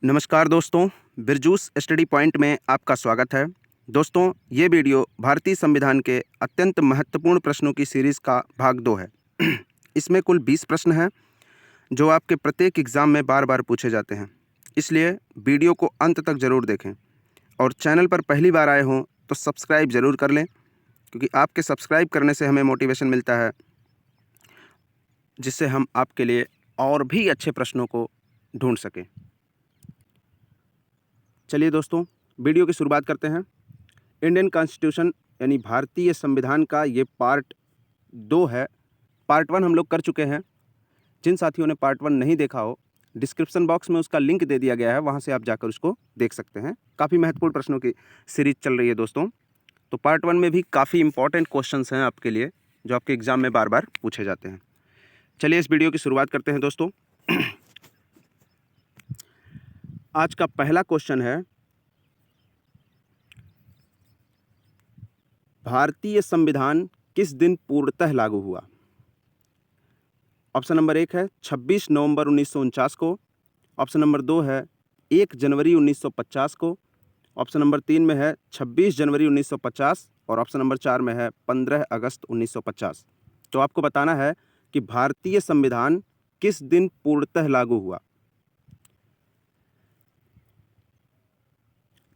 नमस्कार दोस्तों, बिरजूस study point में आपका स्वागत है। दोस्तों, ये वीडियो भारतीय संविधान के अत्यंत महत्वपूर्ण प्रश्नों की सीरीज़ का भाग 2 है। इसमें कुल 20 प्रश्न हैं, जो आपके प्रत्येक एग्ज़ाम में बार-बार पूछे जाते हैं। इसलिए वीडियो को अंत तक ज़रूर देखें और चैनल पर पहली बार आए हों तो सब्सक्राइब ज़रूर कर लें, क्योंकि आपके सब्सक्राइब करने से हमें मोटिवेशन मिलता है, जिससे हम आपके लिए और भी अच्छे प्रश्नों को ढूँढ सकें। चलिए दोस्तों, वीडियो की शुरुआत करते हैं। इंडियन कॉन्स्टिट्यूशन यानी भारतीय संविधान का ये पार्ट 2 है। पार्ट 1 हम लोग कर चुके हैं। जिन साथियों ने पार्ट 1 नहीं देखा हो, डिस्क्रिप्शन बॉक्स में उसका लिंक दे दिया गया है, वहाँ से आप जाकर उसको देख सकते हैं। काफ़ी महत्वपूर्ण प्रश्नों की सीरीज चल रही है दोस्तों। तो पार्ट 1 में भी काफ़ी इंपॉर्टेंट क्वेश्चंस हैं आपके लिए, जो आपके एग्ज़ाम में बार बार पूछे जाते हैं। चलिए इस वीडियो की शुरुआत करते हैं दोस्तों। आज का पहला क्वेश्चन है, भारतीय संविधान किस दिन पूर्णतः लागू हुआ? ऑप्शन नंबर 1 है 26 नवंबर 1949 को। ऑप्शन नंबर 2 है 1 जनवरी 1950 को। ऑप्शन नंबर 3 में है 26 जनवरी 1950 और ऑप्शन नंबर 4 में है 15 अगस्त 1950। तो आपको बताना है कि भारतीय संविधान किस दिन पूर्णतः लागू हुआ।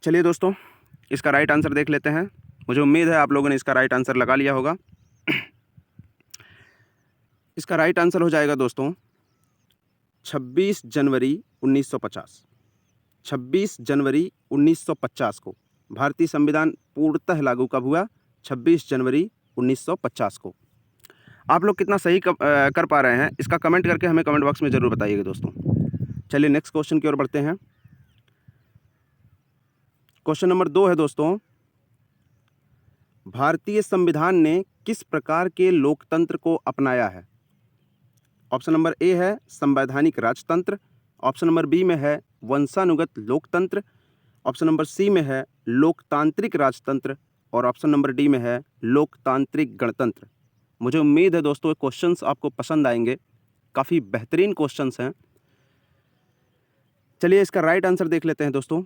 चलिए दोस्तों, इसका राइट आंसर देख लेते हैं। मुझे उम्मीद है आप लोगों ने इसका राइट आंसर लगा लिया होगा। इसका राइट आंसर हो जाएगा दोस्तों 26 जनवरी 1950। 26 जनवरी 1950 को भारतीय संविधान पूर्णतः लागू कब हुआ? 26 जनवरी 1950 को। आप लोग कितना सही कर पा रहे हैं, इसका कमेंट करके हमें कमेंट बॉक्स में ज़रूर बताइएगा दोस्तों। चलिए नेक्स्ट क्वेश्चन की ओर बढ़ते हैं। क्वेश्चन नंबर 2 है दोस्तों, भारतीय संविधान ने किस प्रकार के लोकतंत्र को अपनाया है? ऑप्शन नंबर ए है संवैधानिक राजतंत्र। ऑप्शन नंबर बी में है वंशानुगत लोकतंत्र। ऑप्शन नंबर सी में है लोकतांत्रिक राजतंत्र और ऑप्शन नंबर डी में है लोकतांत्रिक गणतंत्र। मुझे उम्मीद है दोस्तों क्वेश्चंस आपको पसंद आएंगे, काफ़ी बेहतरीन क्वेश्चंस हैं। चलिए इसका राइट आंसर देख लेते हैं दोस्तों।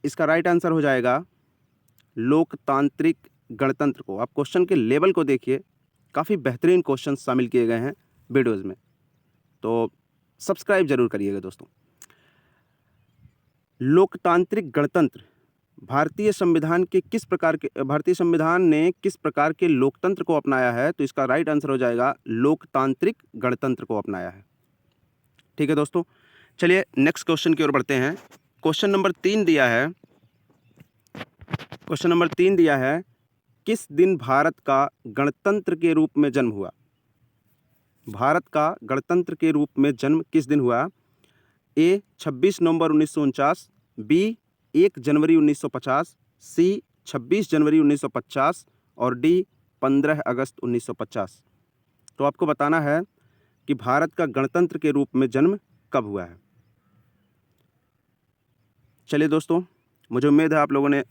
इसका राइट आंसर हो जाएगा लोकतांत्रिक गणतंत्र को। आप क्वेश्चन के लेवल को देखिए, काफ़ी बेहतरीन क्वेश्चन शामिल किए गए हैं वीडियोज़ में, तो सब्सक्राइब जरूर करिएगा दोस्तों। लोकतांत्रिक गणतंत्र भारतीय संविधान ने किस प्रकार के लोकतंत्र को अपनाया है? तो इसका राइट आंसर हो जाएगा लोकतांत्रिक गणतंत्र को अपनाया है। ठीक है दोस्तों, चलिए नेक्स्ट क्वेश्चन की ओर बढ़ते हैं। क्वेश्चन नंबर 3 दिया है। क्वेश्चन नंबर 3 दिया है, किस दिन भारत का गणतंत्र के रूप में जन्म हुआ? भारत का गणतंत्र के रूप में जन्म किस दिन हुआ? ए 26 नवंबर 1949, बी 1 जनवरी 1950, सी 26 जनवरी 1950 और डी 15 अगस्त 1950। तो आपको बताना है कि भारत का गणतंत्र के रूप में जन्म कब हुआ है। चलिए दोस्तों, मुझे उम्मीद है आप लोगों ने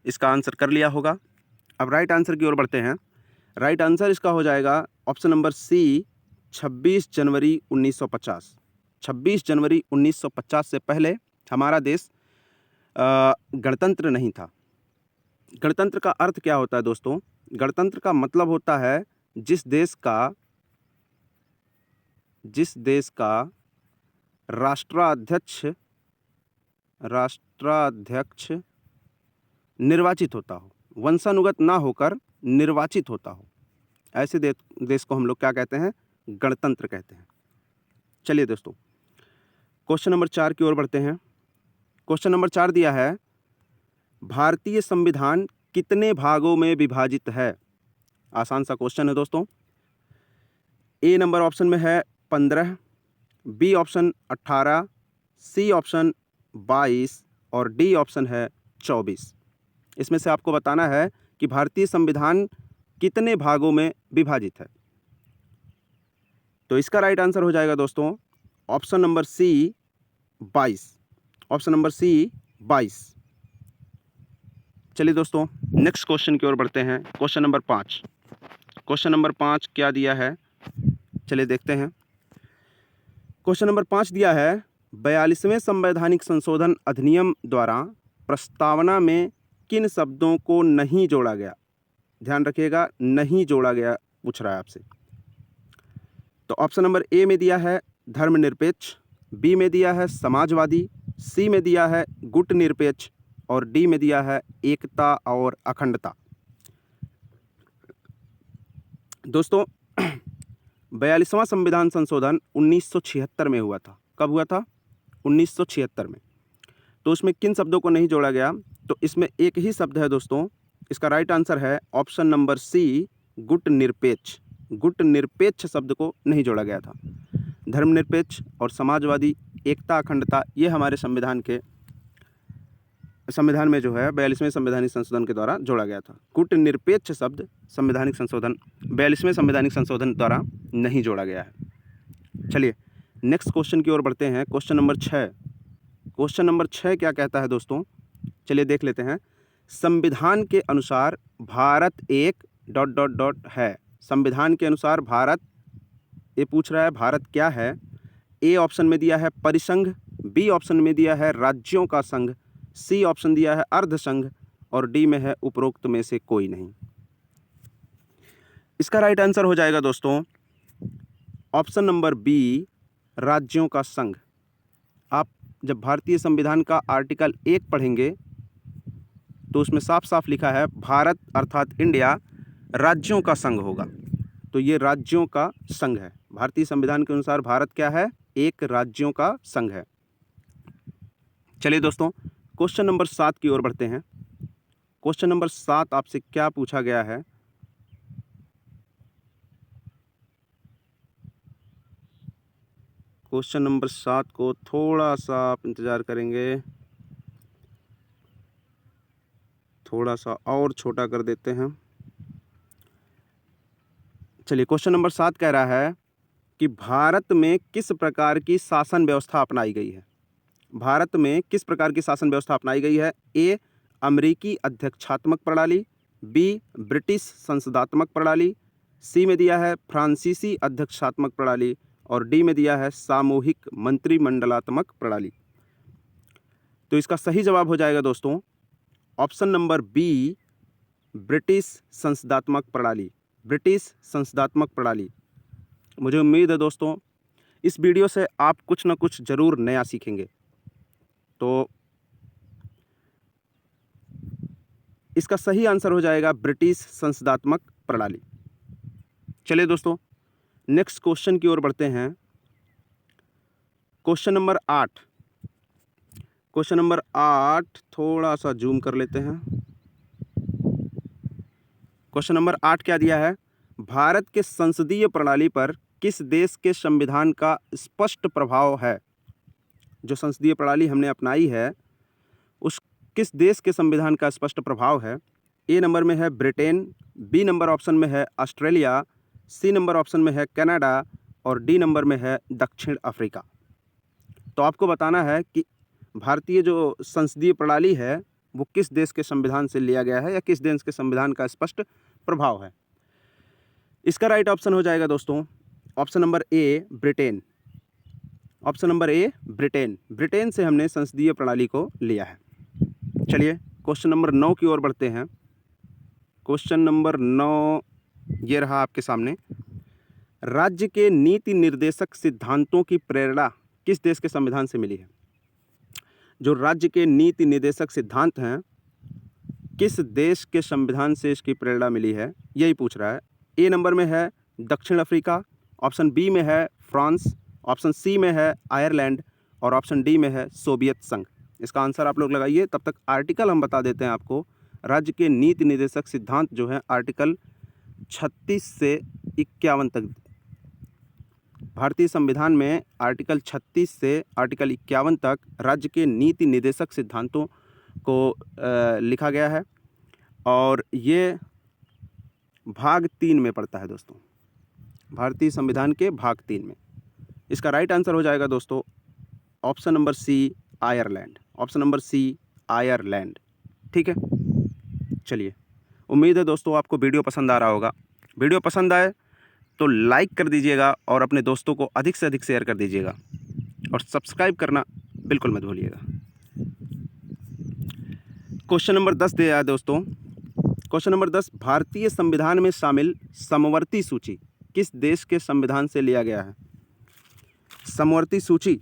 इसका आंसर कर लिया होगा। अब राइट आंसर की ओर बढ़ते हैं। राइट आंसर इसका हो जाएगा ऑप्शन नंबर सी 26 जनवरी 1950। 26 जनवरी 1950 से पहले हमारा देश गणतंत्र नहीं था। गणतंत्र का अर्थ क्या होता है दोस्तों? गणतंत्र का मतलब होता है जिस देश का राष्ट्राध्यक्ष निर्वाचित होता हो, वंशानुगत ना होकर निर्वाचित होता हो, ऐसे देश को हम लोग क्या कहते हैं? गणतंत्र कहते हैं। चलिए दोस्तों, क्वेश्चन नंबर 4 की ओर बढ़ते हैं। क्वेश्चन नंबर 4 दिया है, भारतीय संविधान कितने भागों में विभाजित है? आसान सा क्वेश्चन है दोस्तों। ए नंबर ऑप्शन में है 15, बी ऑप्शन 18, सी ऑप्शन 22 और डी ऑप्शन है 24। इसमें से आपको बताना है कि भारतीय संविधान कितने भागों में विभाजित है। तो इसका राइट आंसर हो जाएगा दोस्तों option number c 22। Option number c 22। चलिए दोस्तों नेक्स्ट क्वेश्चन की ओर बढ़ते हैं। Question number 5। क्वेश्चन नंबर 5 क्या दिया है, चलिए देखते हैं। क्वेश्चन नंबर 5 दिया है, 42वें संवैधानिक संशोधन अधिनियम द्वारा प्रस्तावना में किन शब्दों को नहीं जोड़ा गया? ध्यान रखिएगा, नहीं जोड़ा गया पूछ रहा है आपसे। तो ऑप्शन नंबर ए में दिया है धर्मनिरपेक्ष, बी में दिया है समाजवादी, सी में दिया है गुटनिरपेक्ष और डी में दिया है एकता और अखंडता। दोस्तों 42वां संविधान संशोधन 1976 में हुआ था। कब हुआ था? 1976 में। तो उसमें किन शब्दों को नहीं जोड़ा गया? तो इसमें एक ही शब्द है दोस्तों, इसका राइट आंसर है ऑप्शन नंबर सी गुटनिरपेक्ष। गुटनिरपेक्ष शब्द को नहीं जोड़ा गया था। धर्मनिरपेक्ष और समाजवादी, एकता, अखंडता ये हमारे संविधान में जो है 42वें संवैधानिक संशोधन के द्वारा जोड़ा गया था। गुटनिरपेक्ष शब्द 42वें संवैधानिक संशोधन द्वारा नहीं जोड़ा गया है। चलिए नेक्स्ट क्वेश्चन की ओर बढ़ते हैं। Question number 6। क्वेश्चन नंबर 6 क्या कहता है दोस्तों? चलिए देख लेते हैं। संविधान के अनुसार भारत एक ... है। संविधान के अनुसार भारत, ये पूछ रहा है भारत क्या है? ए ऑप्शन में दिया है परिसंघ, बी ऑप्शन में दिया है राज्यों का संघ, सी ऑप्शन दिया है अर्धसंघ और डी में है उपरोक्त में से कोई नहीं। इसका राइट आंसर हो जाएगा दोस्तों ऑप्शन नंबर बी राज्यों का संघ। आप जब भारतीय संविधान का आर्टिकल 1 पढ़ेंगे तो उसमें साफ साफ लिखा है भारत अर्थात इंडिया राज्यों का संघ होगा। तो ये राज्यों का संघ है। भारतीय संविधान के अनुसार भारत क्या है? एक राज्यों का संघ है। चलिए दोस्तों क्वेश्चन नंबर 7 की ओर बढ़ते हैं। क्वेश्चन नंबर 7 आपसे क्या पूछा गया है? क्वेश्चन नंबर 7 को थोड़ा सा आप इंतज़ार करेंगे, थोड़ा सा और छोटा कर देते हैं। चलिए क्वेश्चन नंबर 7 कह रहा है कि भारत में किस प्रकार की शासन व्यवस्था अपनाई गई है? भारत में किस प्रकार की शासन व्यवस्था अपनाई गई है? ए अमेरिकी अध्यक्षात्मक प्रणाली, बी ब्रिटिश संसदात्मक प्रणाली, सी में दिया है फ्रांसीसी अध्यक्षात्मक प्रणाली और डी में दिया है सामूहिक मंत्रिमंडलात्मक प्रणाली। तो इसका सही जवाब हो जाएगा दोस्तों ऑप्शन नंबर बी ब्रिटिश संसदात्मक प्रणाली। ब्रिटिश संसदात्मक प्रणाली। मुझे उम्मीद है दोस्तों इस वीडियो से आप कुछ ना कुछ ज़रूर नया सीखेंगे। तो इसका सही आंसर हो जाएगा ब्रिटिश संसदात्मक प्रणाली। चलिए दोस्तों नेक्स्ट क्वेश्चन की ओर बढ़ते हैं। Question number 8। क्वेश्चन नंबर 8 थोड़ा सा जूम कर लेते हैं। क्वेश्चन नंबर 8 क्या दिया है? भारत के संसदीय प्रणाली पर किस देश के संविधान का स्पष्ट प्रभाव है? जो संसदीय प्रणाली हमने अपनाई है उस किस देश के संविधान का स्पष्ट प्रभाव है? ए नंबर में है ब्रिटेन, बी नंबर ऑप्शन में है ऑस्ट्रेलिया, सी नंबर ऑप्शन में है कनाडा और डी नंबर में है दक्षिण अफ्रीका। तो आपको बताना है कि भारतीय जो संसदीय प्रणाली है वो किस देश के संविधान से लिया गया है या किस देश के संविधान का स्पष्ट प्रभाव है। इसका राइट ऑप्शन हो जाएगा दोस्तों option number A Britain. Option number A Britain. Britain से हमने संसदीय प्रणाली को लिया है। चलिए क्वेश्चन नंबर 9 की ओर बढ़ते हैं। क्वेश्चन नंबर 9 ये रहा आपके सामने। राज्य के नीति निर्देशक सिद्धांतों की प्रेरणा किस देश के संविधान से मिली है? जो राज्य के नीति निर्देशक सिद्धांत हैं किस देश के संविधान से इसकी प्रेरणा मिली है, यही पूछ रहा है। ए नंबर में है दक्षिण अफ्रीका, ऑप्शन बी में है फ्रांस, ऑप्शन सी में है आयरलैंड और ऑप्शन डी में है सोवियत संघ। इसका आंसर आप लोग लगाइए। तब तक आर्टिकल हम बता देते हैं आपको। राज्य के नीति निर्देशक सिद्धांत जो है आर्टिकल 36 से 51 तक भारतीय संविधान में आर्टिकल 36 से आर्टिकल 51 तक राज्य के नीति निर्देशक सिद्धांतों को लिखा गया है और ये भाग 3 में पड़ता है दोस्तों। भारतीय संविधान के भाग 3 में। इसका राइट आंसर हो जाएगा दोस्तों option number c Ireland. Option number c Ireland. ठीक है। चलिए उम्मीद है दोस्तों आपको वीडियो पसंद आ रहा होगा। वीडियो पसंद आए तो लाइक कर दीजिएगा और अपने दोस्तों को अधिक से अधिक शेयर कर दीजिएगा और सब्सक्राइब करना बिल्कुल मत भूलिएगा। क्वेश्चन नंबर 10 दिया है दोस्तों। क्वेश्चन नंबर 10, भारतीय संविधान में शामिल समवर्ती सूची किस देश के संविधान से लिया गया है? समवर्ती सूची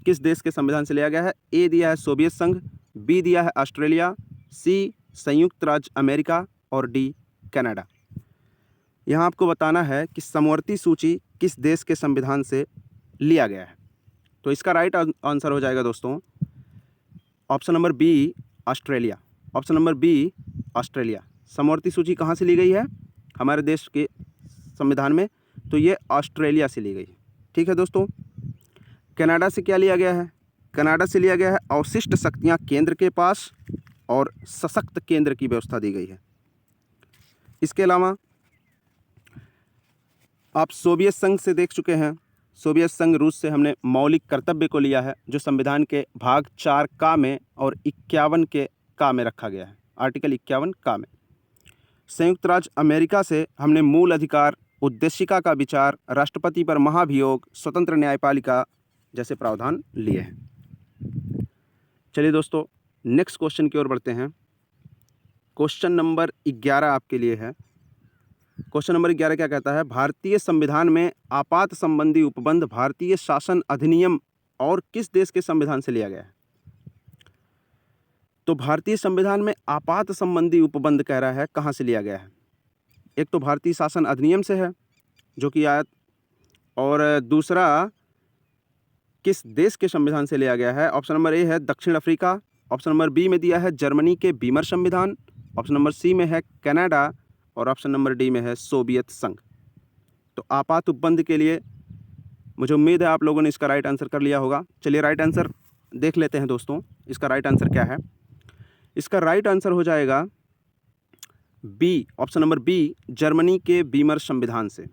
किस देश के संविधान से लिया गया है? ए दिया है सोवियत संघ, बी दिया है ऑस्ट्रेलिया, सी संयुक्त राज्य अमेरिका और डी कनाडा। यहाँ आपको बताना है कि समवर्ती सूची किस देश के संविधान से लिया गया है। तो इसका राइट आंसर हो जाएगा दोस्तों option number b Australia. Option number b Australia. समवर्ती सूची कहाँ से ली गई है हमारे देश के संविधान में? तो ये ऑस्ट्रेलिया से ली गई है। ठीक है दोस्तों। कनाडा से क्या लिया गया है? कनाडा से लिया गया है अवशिष्ट शक्तियाँ केंद्र के पास और सशक्त केंद्र की व्यवस्था दी गई है। इसके अलावा आप सोवियत संघ से देख चुके हैं। सोवियत संघ रूस से हमने मौलिक कर्तव्य को लिया है, जो संविधान के भाग 4 का में और 51 के का में रखा गया है, आर्टिकल 51 का में। संयुक्त राज्य अमेरिका से हमने मूल अधिकार, उद्देशिका का विचार, राष्ट्रपति पर महाभियोग, स्वतंत्र न्यायपालिका जैसे प्रावधान लिए हैं। चलिए दोस्तों नेक्स्ट क्वेश्चन की ओर बढ़ते हैं। क्वेश्चन नंबर 11 आपके लिए है। क्वेश्चन नंबर 11 क्या कहता है? भारतीय संविधान में आपात संबंधी उपबंध भारतीय शासन अधिनियम और किस देश के संविधान से लिया गया है? तो भारतीय संविधान में आपात संबंधी उपबंध कह रहा है कहाँ से लिया गया है? एक तो भारतीय शासन अधिनियम से है जो कि आया, और दूसरा किस देश के संविधान से लिया गया है? ऑप्शन नंबर ए है दक्षिण अफ्रीका, ऑप्शन नंबर बी में दिया है जर्मनी के बीमर संविधान, ऑप्शन नंबर सी में है कनाडा और ऑप्शन नंबर डी में है सोवियत संघ। तो आपात उपबंध के लिए मुझे उम्मीद है आप लोगों ने इसका राइट आंसर कर लिया होगा। चलिए राइट आंसर देख लेते हैं दोस्तों। इसका राइट आंसर क्या है? इसका राइट आंसर हो जाएगा b, option number b, Germany के बीमर संविधान से।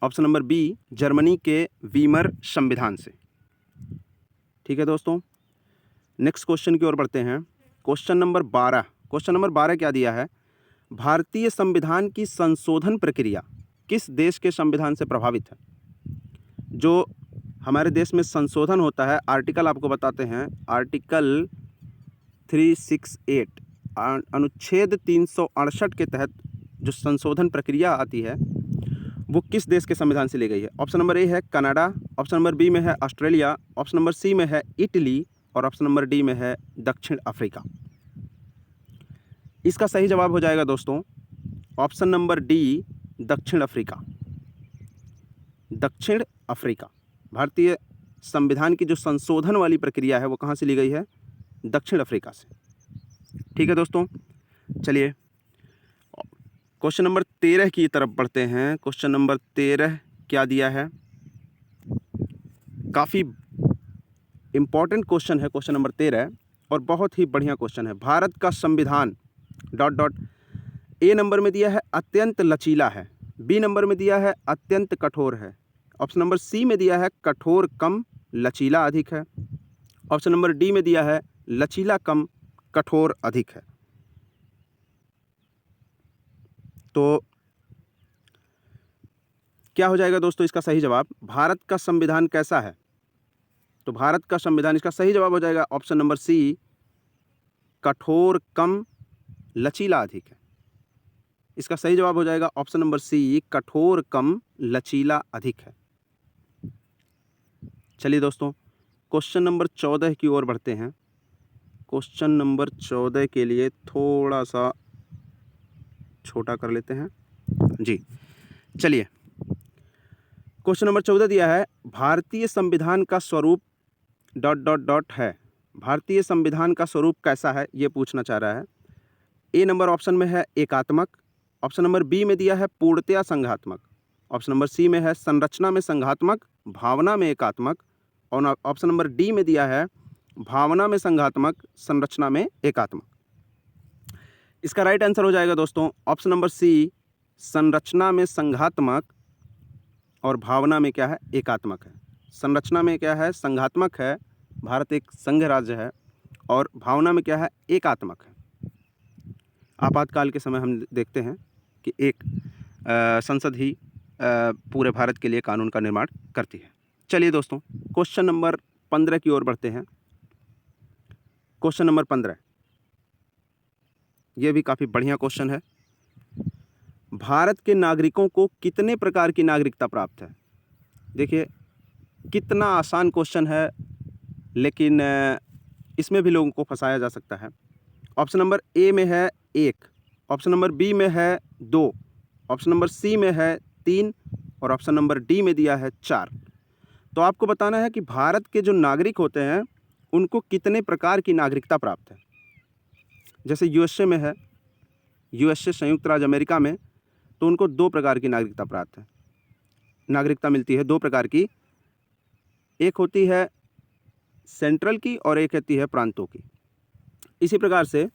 ऑप्शन नंबर बी, जर्मनी के वीमर संविधान से। ठीक है दोस्तों। नेक्स्ट क्वेश्चन की ओर बढ़ते हैं। Question number 12। क्वेश्चन नंबर 12 क्या दिया है? भारतीय संविधान की संशोधन प्रक्रिया किस देश के संविधान से प्रभावित है? जो हमारे देश में संशोधन होता है, आर्टिकल आपको बताते हैं, आर्टिकल 368 अनुच्छेद 368 के तहत जो संशोधन प्रक्रिया आती है वो किस देश के संविधान से ली गई है? ऑप्शन नंबर ए है कनाडा, ऑप्शन नंबर बी में है ऑस्ट्रेलिया, ऑप्शन नंबर सी में है इटली और ऑप्शन नंबर डी में है दक्षिण अफ्रीका। इसका सही जवाब हो जाएगा दोस्तों ऑप्शन नंबर डी, दक्षिण अफ्रीका। दक्षिण अफ्रीका। भारतीय संविधान की जो संशोधन वाली प्रक्रिया है वो कहाँ से ली गई है? दक्षिण अफ्रीका से। ठीक है दोस्तों। चलिए क्वेश्चन नंबर 13 की तरफ बढ़ते हैं। क्वेश्चन नंबर 13 क्या दिया है? काफ़ी इम्पॉर्टेंट क्वेश्चन है क्वेश्चन नंबर 13 और बहुत ही बढ़िया क्वेश्चन है। भारत का संविधान ... ए नंबर में दिया है अत्यंत लचीला है, बी नंबर में दिया है अत्यंत कठोर है, ऑप्शन नंबर सी में दिया है कठोर कम लचीला अधिक है, ऑप्शन नंबर डी में दिया है लचीला कम कठोर अधिक है। तो क्या हो जाएगा दोस्तों इसका सही जवाब? भारत का संविधान कैसा है? तो भारत का संविधान, इसका सही जवाब हो जाएगा ऑप्शन नंबर सी, कठोर कम लचीला अधिक है। इसका सही जवाब हो जाएगा ऑप्शन नंबर सी, कठोर कम लचीला अधिक है। चलिए दोस्तों क्वेश्चन नंबर 14 की ओर बढ़ते हैं। क्वेश्चन नंबर 14 के लिए थोड़ा सा छोटा कर लेते हैं जी। चलिए क्वेश्चन नंबर 14 दिया है, भारतीय संविधान का स्वरूप ... है। भारतीय संविधान का स्वरूप कैसा है ये पूछना चाह रहा है। ए नंबर ऑप्शन में है एकात्मक, ऑप्शन नंबर बी में दिया है पूर्णतया संघात्मक, ऑप्शन नंबर सी में है संरचना में संघात्मक भावना में एकात्मक और ऑप्शन नंबर डी में दिया है भावना में संघात्मक संरचना में एकात्मक। इसका राइट आंसर हो जाएगा दोस्तों ऑप्शन नंबर सी, संरचना में संघात्मक और भावना में क्या है? एकात्मक है। संरचना में क्या है? संघात्मक है, भारत एक संघ राज्य है, और भावना में क्या है? एकात्मक है। आपातकाल के समय हम देखते हैं कि एक संसद ही पूरे भारत के लिए कानून का निर्माण करती है। चलिए दोस्तों क्वेश्चन नंबर 15 की ओर बढ़ते हैं। क्वेश्चन नंबर 15, ये भी काफ़ी बढ़िया क्वेश्चन है। भारत के नागरिकों को कितने प्रकार की नागरिकता प्राप्त है? देखिए कितना आसान क्वेश्चन है, लेकिन इसमें भी लोगों को फंसाया जा सकता है। ऑप्शन नंबर ए में है 1, ऑप्शन नंबर बी में है 2, ऑप्शन नंबर सी में है 3 और ऑप्शन नंबर डी में दिया है 4। तो आपको बताना है कि भारत के जो नागरिक होते हैं उनको कितने प्रकार की नागरिकता प्राप्त है। जैसे यूएसए में है, यूएसए संयुक्त राज्य अमेरिका में, तो उनको 2 प्रकार की नागरिकता प्राप्त है, नागरिकता मिलती है 2 प्रकार की। एक होती है सेंट्रल की और एक होती है प्रांतों की। इसी प्रकार से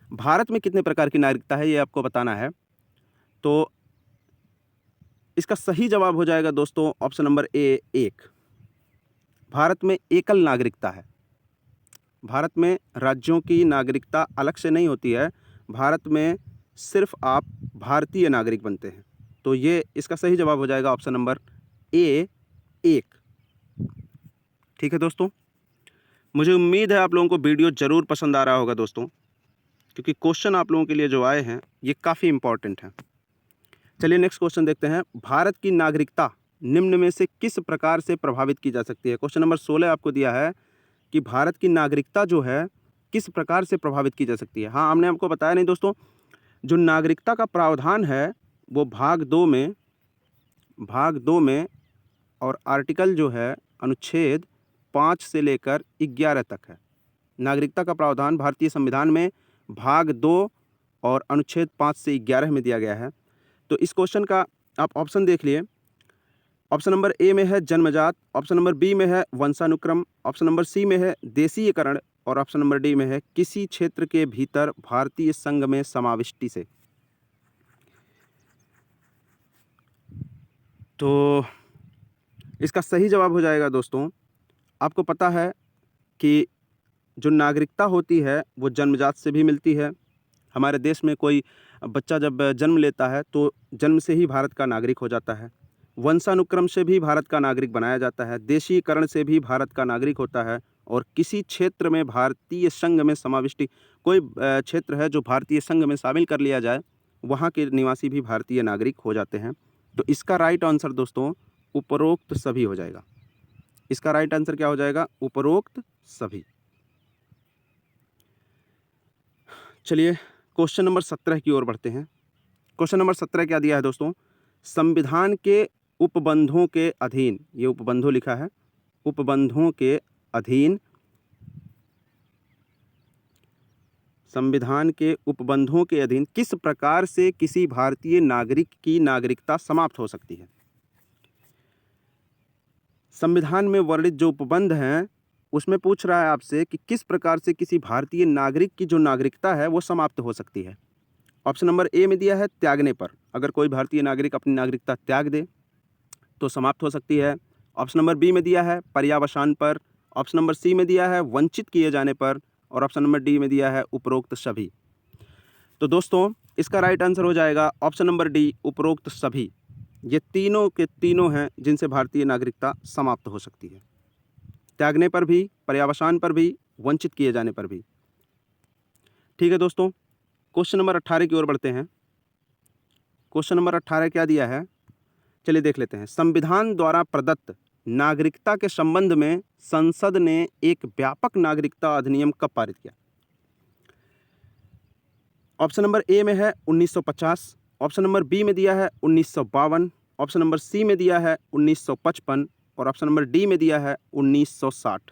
भारत में कितने प्रकार की नागरिकता है ये आपको बताना है। तो इसका सही जवाब हो जाएगा दोस्तों ऑप्शन नंबर ए 1। भारत में एकल नागरिकता है। भारत में राज्यों की नागरिकता अलग से नहीं होती है, भारत में सिर्फ आप भारतीय नागरिक बनते हैं। तो ये इसका सही जवाब हो जाएगा ऑप्शन नंबर ए 1। ठीक है दोस्तों, मुझे उम्मीद है आप लोगों को वीडियो ज़रूर पसंद आ रहा होगा दोस्तों, क्योंकि क्वेश्चन आप लोगों के लिए जो आए हैं ये काफ़ी इंपॉर्टेंट हैं। चलिए नेक्स्ट क्वेश्चन देखते हैं। भारत की नागरिकता निम्न में से किस प्रकार से प्रभावित की जा सकती है? क्वेश्चन नंबर 16 आपको दिया है कि भारत की नागरिकता जो है किस प्रकार से प्रभावित की जा सकती है। हाँ, हमने आपको बताया नहीं दोस्तों, जो नागरिकता का प्रावधान है वो भाग 2 में और आर्टिकल जो है अनुच्छेद 5 से लेकर 11 तक है। नागरिकता का प्रावधान भारतीय संविधान में भाग 2 और अनुच्छेद 5 से 11 में दिया गया है। तो इस क्वेश्चन का आप ऑप्शन देख लिए। ऑप्शन नंबर ए में है जन्मजात, ऑप्शन नंबर बी में है वंशानुक्रम, ऑप्शन नंबर सी में है देशीयकरण और ऑप्शन नंबर डी में है किसी क्षेत्र के भीतर भारतीय संघ में समाविष्टि से। तो इसका सही जवाब हो जाएगा दोस्तों, आपको पता है कि जो नागरिकता होती है वो जन्मजात से भी मिलती है। हमारे देश में कोई बच्चा जब जन्म लेता है तो जन्म से ही भारत का नागरिक हो जाता है। वंशानुक्रम से भी भारत का नागरिक बनाया जाता है, देशीकरण से भी भारत का नागरिक होता है और किसी क्षेत्र में भारतीय संघ में समाविष्टि, कोई क्षेत्र है जो भारतीय संघ में शामिल कर लिया जाए वहाँ के निवासी भी भारतीय नागरिक हो जाते हैं। तो इसका राइट आंसर दोस्तों उपरोक्त सभी हो जाएगा। इसका राइट आंसर क्या हो जाएगा? उपरोक्त सभी। चलिए क्वेश्चन नंबर 17 की ओर बढ़ते हैं। क्वेश्चन नंबर 17 क्या दिया है दोस्तों? संविधान के उपबंधों के अधीन, ये उपबंधों लिखा है, उपबंधों के अधीन, संविधान के उपबंधों के अधीन किस प्रकार से किसी भारतीय नागरिक की नागरिकता समाप्त हो सकती है? संविधान में वर्णित जो उपबंध हैं उसमें पूछ रहा है आपसे कि किस प्रकार से किसी भारतीय नागरिक की जो नागरिकता है वो समाप्त हो सकती है। ऑप्शन नंबर ए में दिया है त्यागने पर, अगर कोई भारतीय नागरिक अपनी नागरिकता त्याग दे तो समाप्त हो सकती है। ऑप्शन नंबर बी में दिया है पर्यावसान पर, ऑप्शन नंबर सी में दिया है वंचित किए जाने पर और ऑप्शन नंबर डी में दिया है उपरोक्त सभी। तो दोस्तों इसका राइट आंसर हो जाएगा ऑप्शन नंबर डी उपरोक्त सभी। ये तीनों के तीनों हैं जिनसे भारतीय नागरिकता समाप्त हो सकती है, त्यागने पर भी, पर्यावसान पर भी, वंचित किए जाने पर भी। ठीक है दोस्तों, क्वेश्चन नंबर 18 की ओर बढ़ते हैं। क्वेश्चन नंबर 18 क्या दिया है, चलिए देख लेते हैं। संविधान द्वारा प्रदत्त नागरिकता के संबंध में संसद ने एक व्यापक नागरिकता अधिनियम कब पारित किया? ऑप्शन नंबर ए में है 1950, ऑप्शन नंबर बी में दिया है 1952, ऑप्शन नंबर सी में दिया है 1955 और ऑप्शन नंबर डी में दिया है 1960।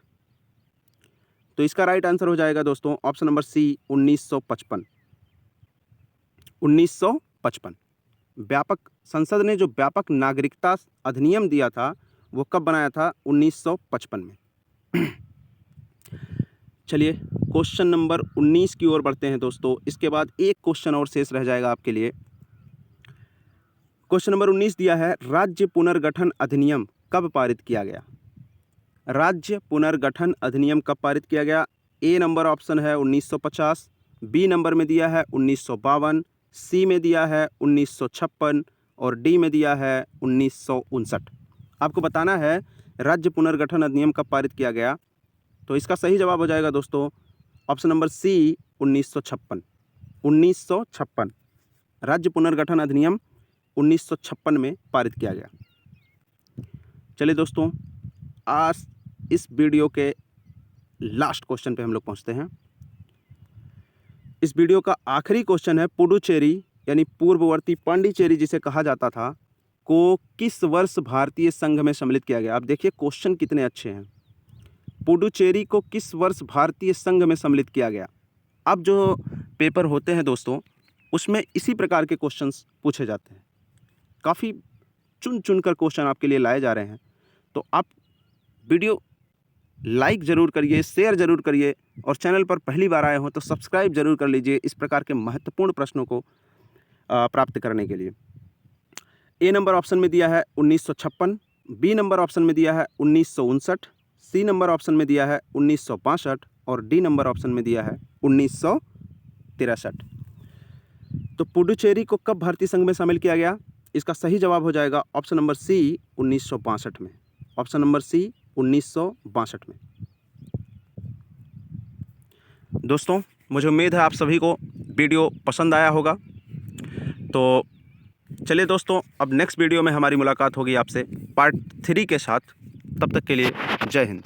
तो इसका राइट आंसर हो जाएगा दोस्तों ऑप्शन नंबर सी 1955। 1955 व्यापक, संसद ने जो व्यापक नागरिकता अधिनियम दिया था वो कब बनाया था? 1955 में। चलिए क्वेश्चन नंबर 19 की ओर बढ़ते हैं दोस्तों। इसके बाद एक क्वेश्चन और शेष रह जाएगा आपके लिए। क्वेश्चन नंबर 19 दिया है राज्य पुनर्गठन अधिनियम कब पारित किया गया? राज्य पुनर्गठन अधिनियम कब पारित किया गया? ए नंबर ऑप्शन है 1950, बी नंबर में दिया है 1952, सी में दिया है 1956 और डी में दिया है 1959। आपको बताना है राज्य पुनर्गठन अधिनियम कब पारित किया गया। तो इसका सही जवाब हो जाएगा दोस्तों ऑप्शन नंबर सी 1956। 1956 राज्य पुनर्गठन अधिनियम 1956 में पारित किया गया। चलिए दोस्तों, आज इस वीडियो के लास्ट क्वेश्चन पे हम लोग पहुंचते हैं। इस वीडियो का आखिरी क्वेश्चन है, पुडुचेरी यानी पूर्ववर्ती पांडिचेरी जिसे कहा जाता था, को किस वर्ष भारतीय संघ में सम्मिलित किया गया। आप देखिए क्वेश्चन कितने अच्छे हैं। पुडुचेरी को किस वर्ष भारतीय संघ में सम्मिलित किया गया। अब जो पेपर होते हैं दोस्तों, उसमें इसी प्रकार के क्वेश्चंस पूछे जाते हैं। काफ़ी चुन चुन कर क्वेश्चन आपके लिए लाए जा रहे हैं, तो आप वीडियो लाइक ज़रूर करिए, शेयर ज़रूर करिए, और चैनल पर पहली बार आए हो तो सब्सक्राइब ज़रूर कर लीजिए इस प्रकार के महत्वपूर्ण प्रश्नों को प्राप्त करने के लिए। ए नंबर ऑप्शन में दिया है 1956, बी नंबर ऑप्शन में दिया है 1959, सी नंबर ऑप्शन में दिया है 1962 और डी नंबर ऑप्शन में दिया है 1963। तो पुडुचेरी को कब भारतीय संघ में शामिल किया गया? इसका सही जवाब हो जाएगा ऑप्शन नंबर सी 1962 में। ऑप्शन नंबर सी 1962 में। दोस्तों, मुझे उम्मीद है आप सभी को वीडियो पसंद आया होगा। तो चलिए दोस्तों, अब नेक्स्ट वीडियो में हमारी मुलाकात होगी आपसे पार्ट 3 के साथ। तब तक के लिए जय हिंद।